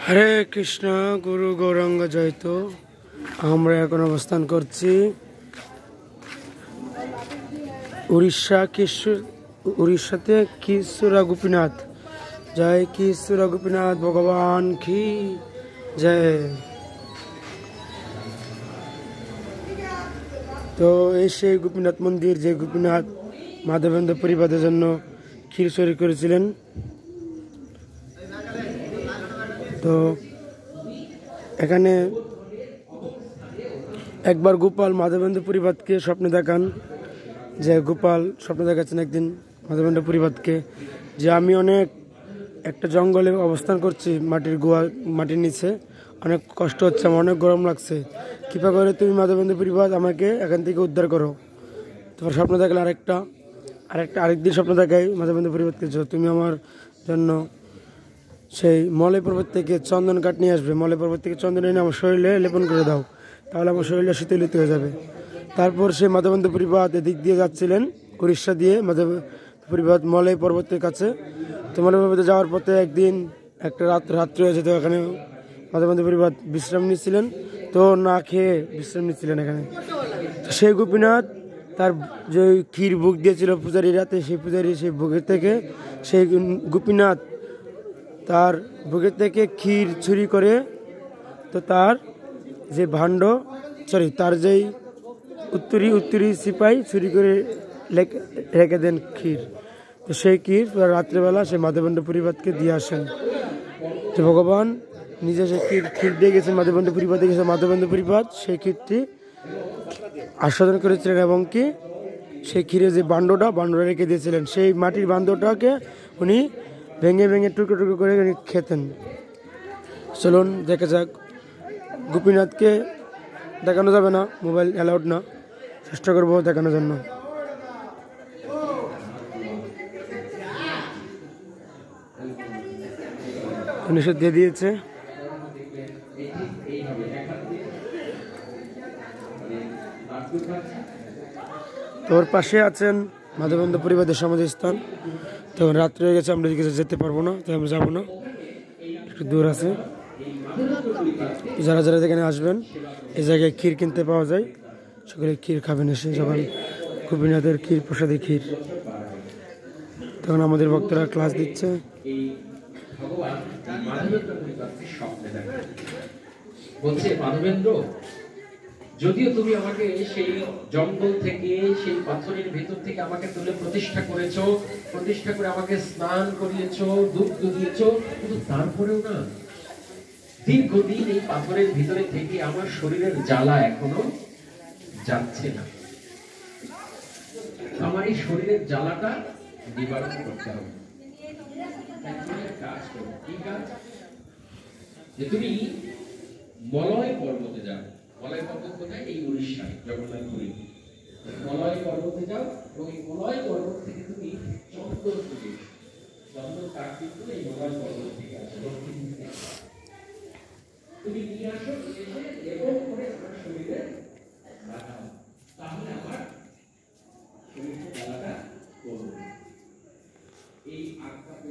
হরে কৃষ্ণ, গুরু গৌরাঙ্গ জয়ত। আমরা এখন অবস্থান করছি উড়িষ্যাতে কিশোরা গোপীনাথ। জয় কিশোরা গোপীনাথ ভগবান কি জয়। তো এই সেই গোপীনাথ মন্দির, যে গোপীনাথ মাধবেন্দ্র পরিবারের জন্য ক্ষীর তৈরি করেছিলেন। তো এখানে একবার গোপাল মাধবেন্দ্র পরিবারকে স্বপ্নে দেখান, যে গোপাল স্বপ্নে দেখাচ্ছেন একদিন মাধবেন্দ্র পরিবারকে, যে আমি একটা জঙ্গলে অবস্থান করছি, মাটির নিচে অনেক কষ্ট হচ্ছে, আমার অনেক গরম লাগছে, কৃপা করে তুমি মাধবেন্দ্র পরিবার আমাকে এখান থেকে উদ্ধার করো। তোমার স্বপ্ন দেখলে আরেকদিন স্বপ্ন দেখাই মাধবেন্দ্র পরিবারকে, তুমি আমার জন্য সেই মলয় পর্বত থেকে চন্দন কাঠ নিয়ে আসবে, মলয় পর্বত থেকে চন্দন এনে আমার শরীরে লেপন করে দাও, তাহলে আমার শরীরটা শীতলিত হয়ে যাবে। তারপর সে মাধবেন্দ্র পরিবার এদিক দিয়ে যাচ্ছিলেন, উড়িষ্যা দিয়ে মাধবেন্দ্র পরিবার মলয় পর্বতের কাছে। তো মলয় পর্বতে যাওয়ার পথে একদিন একটা রাত্রি হয়েছে, তো এখানে মাধবেন্দ্র পরিবার বিশ্রাম নিচ্ছিলেন, তো না খেয়ে বিশ্রাম নিচ্ছিলেন এখানে। তো সেই গোপীনাথ তার যে ক্ষীর ভোগ দিয়েছিল পূজারী রাতে, সেই ভোগের থেকে সেই গোপীনাথ তার ভোগের থেকে ক্ষীর চুরি করে, তো তার যে তার যেই উত্তরী সিপাই চুরি করে রেখে দেন ক্ষীর। তো সেই ক্ষীর রাত্রেবেলা সে মাধবেন্দ্র পরিবারকে দিয়ে আসেন, যে ভগবান নিজে সে ক্ষীর দিয়ে গেছেন, মাধবেন্দ্র পরিবার দিয়ে গেছে। মাধবেন্দ্র পরিবার সেই ক্ষীরটি আস্বাদন করেছিলেন, এবং কি সেই ক্ষীরে যে বান্ডটা রেখে দিয়েছিলেন, সেই মাটির বান্ডটাকে উনি ভেঙে ভেঙে টুকরো টুকরো করে খেতেন। চলুন দেখা যাক। গোপীনাথকে দেখানো যাবে না, মোবাইল অ্যালাউড না, চেষ্টা করবো দেখানোর জন্য। নিষেধ দিয়ে দিয়েছে। তোর পাশে আছেন মাধবেন্দ্র পরিবারের সমাধিস্থান। তো রাত্রে হয়ে গেছে, আমরা যেতে পারবো না, তাই আমরা যাবো না, একটু দূর আছে। যারা এখানে আসবেন, এই জায়গায় ক্ষীর কিনতে পাওয়া যায়, সকলে ক্ষীর খাবেন এসে, যখন গোপীনাথের ক্ষীর, প্রসাদী ক্ষীর। তখন আমাদের ভক্তরা ক্লাস দিচ্ছে। যদিও তুমি আমাকে সেই জঙ্গল থেকে, সেই পাথরের ভেতর থেকে আমাকে তুলে প্রতিষ্ঠা করে আমাকে স্নান করিয়েছো, দুগ্ধ দিয়েছো, কিন্তু তারপরেও না, দীর্ঘদিন এই পাথরের ভিতরে থেকে আমার শরীরের জ্বালা এখনো যাচ্ছে না। আমার এই শরীরের জ্বালাটা নিবারণ করতে হবে। যে তুমি মলয় পর্বতে যাও। মলয় পর্বত কোথায়? এই উড়িষ্যায়, জগন্নাথপুরী। মলয় পর্বতে যাও, এবং এই মলয় পর্বত থেকে তুমি চন্দন কাঠ কিন্তু এই মলয় পর্বত থেকে আসে, তুমি নিয়ে আসো, এসে এবং করে আমার শরীরে লাগাও, তাহলে আমার শরীরের জ্বালাটা করবে। এই আত্মাকে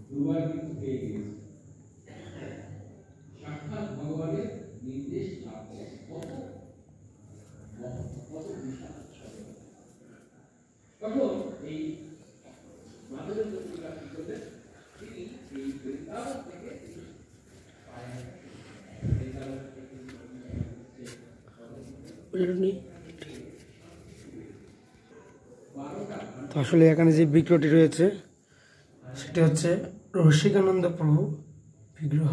দুবার কিন্তু পেয়ে গেছে, সাক্ষাৎ ভগবানের নির্দেশ লাভ করে। কত বিশাল। তখন এই মাধবেন্দ্র পরিবার কি করলেন? তিনি এই বৃন্দাবন থেকে তো আসলে এখানে যে বিগ্রহটি রয়েছে, সেটা হচ্ছে রসিকানন্দ প্রভু বিগ্রহ।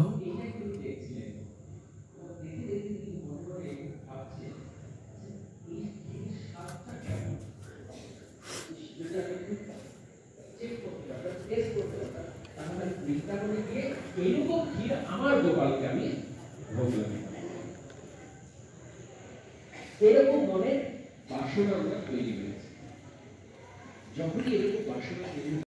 আমার গোপালকে আমি ভোগলাম, এরকম মনে বাসনা তৈরি হয়েছে। যখনই এরকম বাসনা তৈরি